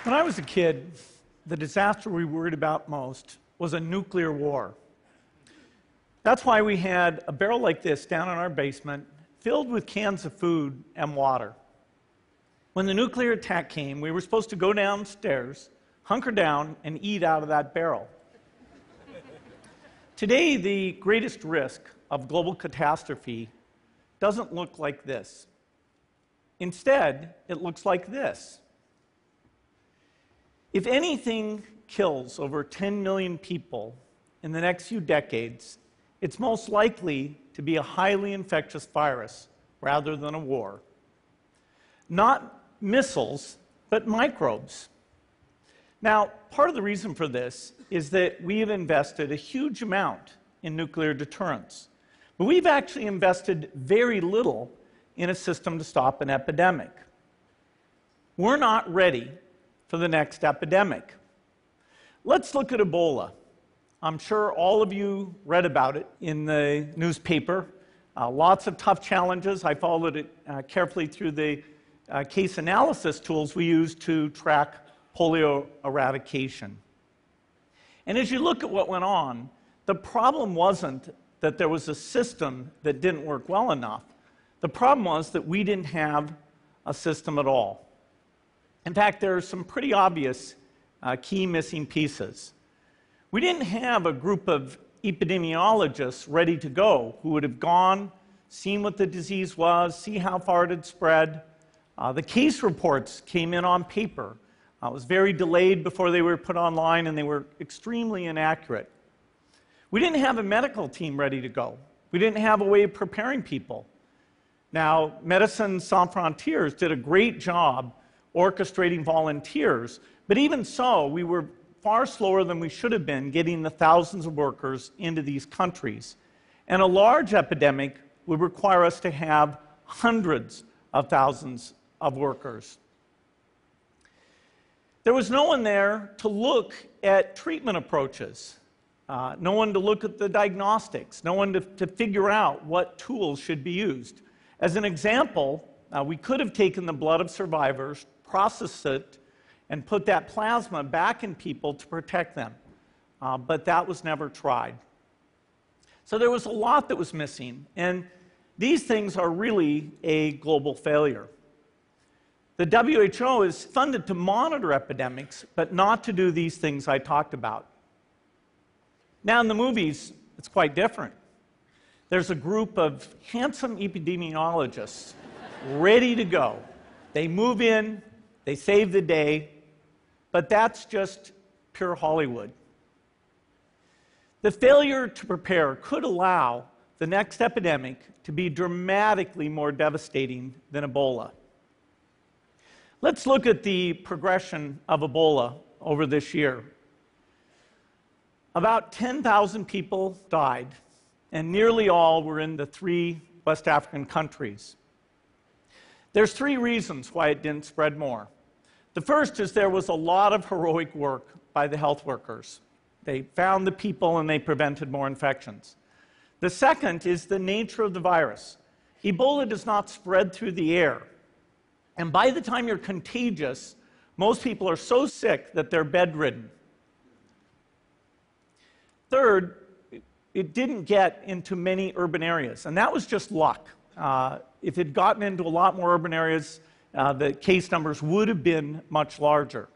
When I was a kid, the disaster we worried about most was a nuclear war. That's why we had a barrel like this down in our basement filled with cans of food and water. When the nuclear attack came, we were supposed to go downstairs, hunker down, and eat out of that barrel. Today, the greatest risk of global catastrophe doesn't look like this. Instead, it looks like this. If anything kills over 10 million people in the next few decades, it's most likely to be a highly infectious virus rather than a war. Not missiles, but microbes. Now, part of the reason for this is that we have invested a huge amount in nuclear deterrence, but we've actually invested very little in a system to stop an epidemic. We're not ready for the next epidemic. Let's look at Ebola. I'm sure all of you read about it in the newspaper. Lots of tough challenges. I followed it carefully through the case analysis tools we use to track polio eradication. And as you look at what went on, the problem wasn't that there was a system that didn't work well enough. The problem was that we didn't have a system at all. In fact, there are some pretty obvious key missing pieces. We didn't have a group of epidemiologists ready to go who would have gone, seen what the disease was, see how far it had spread. The case reports came in on paper. It was very delayed before they were put online, and they were extremely inaccurate. We didn't have a medical team ready to go. We didn't have a way of preparing people. Now, Médecins Sans Frontières did a great job orchestrating volunteers, but even so, we were far slower than we should have been getting the thousands of workers into these countries. And a large epidemic would require us to have hundreds of thousands of workers. There was no one there to look at treatment approaches, no one to look at the diagnostics, no one to figure out what tools should be used. As an example, we could have taken the blood of survivors, processed it, and put that plasma back in people to protect them. But that was never tried. So there was a lot that was missing, and these things are really a global failure. The WHO is funded to monitor epidemics, but not to do these things I talked about. Now in the movies, it's quite different. There's a group of handsome epidemiologists ready to go. They move in, they save the day, but that's just pure Hollywood. The failure to prepare could allow the next epidemic to be dramatically more devastating than Ebola. Let's look at the progression of Ebola over this year. About 10,000 people died, and nearly all were in the 3 West African countries. There's 3 reasons why it didn't spread more. The first is there was a lot of heroic work by the health workers. They found the people and they prevented more infections. The second is the nature of the virus. Ebola does not spread through the air. And by the time you're contagious, most people are so sick that they're bedridden. Third, it didn't get into many urban areas, and that was just luck. If it had gotten into a lot more urban areas, the case numbers would have been much larger.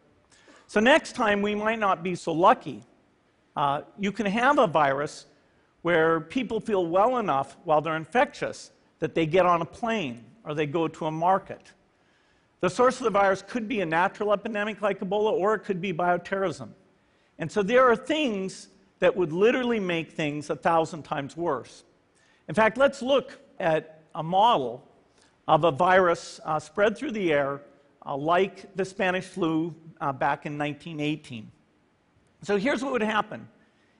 So next time, we might not be so lucky. You can have a virus where people feel well enough while they're infectious that they get on a plane or they go to a market. The source of the virus could be a natural epidemic like Ebola, or it could be bioterrorism. And so there are things that would literally make things 1,000 times worse. In fact, let's look at a model of a virus spread through the air like the Spanish flu back in 1918. So here's what would happen.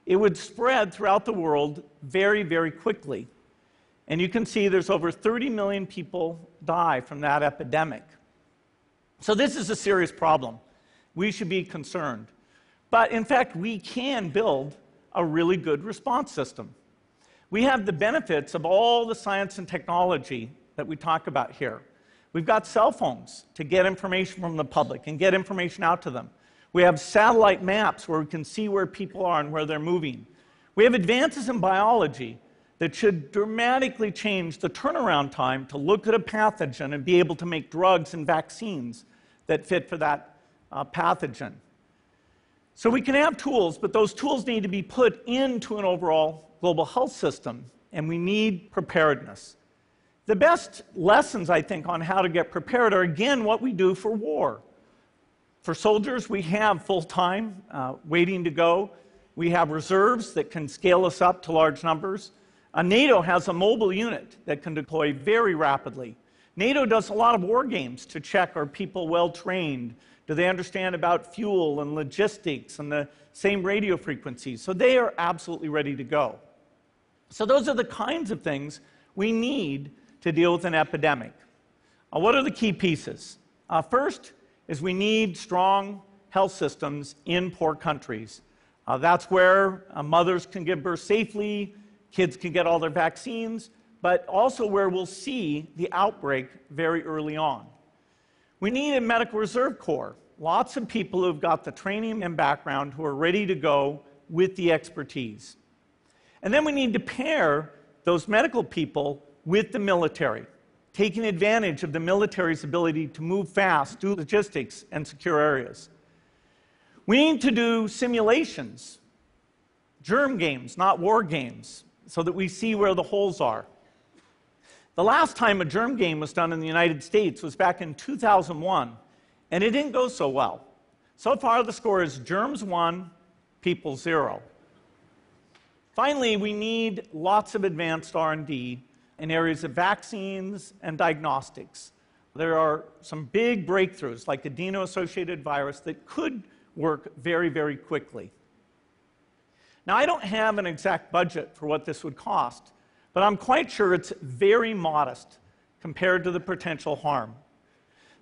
It would spread throughout the world very, very quickly. And you can see there's over 30 million people die from that epidemic. So this is a serious problem. We should be concerned. But in fact, we can build a really good response system. We have the benefits of all the science and technology that we talk about here. We've got cell phones to get information from the public and get information out to them. We have satellite maps where we can see where people are and where they're moving. We have advances in biology that should dramatically change the turnaround time to look at a pathogen and be able to make drugs and vaccines that fit for that pathogen. So we can have tools, but those tools need to be put into an overall global health system, and we need preparedness. The best lessons, I think, on how to get prepared are, again, what we do for war. For soldiers, we have full-time waiting to go. We have reserves that can scale us up to large numbers. NATO has a mobile unit that can deploy very rapidly. NATO does a lot of war games to check, are people well-trained? Do they understand about fuel and logistics and the same radio frequencies? So they are absolutely ready to go. So those are the kinds of things we need to deal with an epidemic. What are the key pieces? First is we need strong health systems in poor countries. That's where mothers can give birth safely, kids can get all their vaccines, but also where we'll see the outbreak very early on. We need a medical reserve corps. Lots of people who've got the training and background who are ready to go with the expertise. And then we need to pair those medical people with the military, taking advantage of the military's ability to move fast, do logistics, and secure areas. We need to do simulations, germ games, not war games, so that we see where the holes are. The last time a germ game was done in the United States was back in 2001, and it didn't go so well. So far, the score is germs 1, people 0. Finally, we need lots of advanced R&D in areas of vaccines and diagnostics. There are some big breakthroughs, like adeno-associated virus, that could work very, very quickly. Now, I don't have an exact budget for what this would cost, but I'm quite sure it's very modest compared to the potential harm.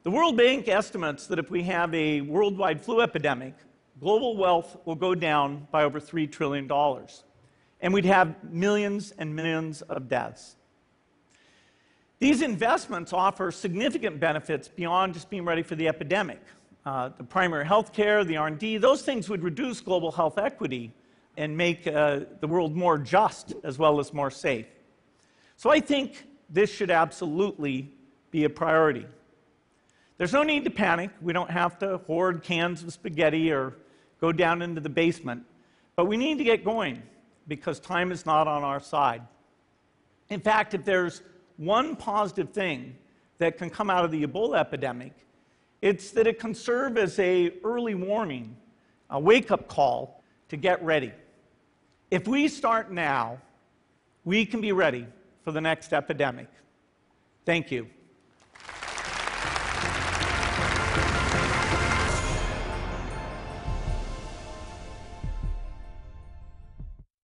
The World Bank estimates that if we have a worldwide flu epidemic, global wealth will go down by over $3 trillion, and we'd have millions and millions of deaths. These investments offer significant benefits beyond just being ready for the epidemic. The primary health care, the R&D, those things would reduce global health equity and make the world more just as well as more safe. So I think this should absolutely be a priority. There's no need to panic. We don't have to hoard cans of spaghetti or go down into the basement. But we need to get going because time is not on our side. In fact, if there's one positive thing that can come out of the Ebola epidemic, it's that it can serve as an early warning, a wake-up call to get ready. If we start now, we can be ready for the next epidemic. Thank you.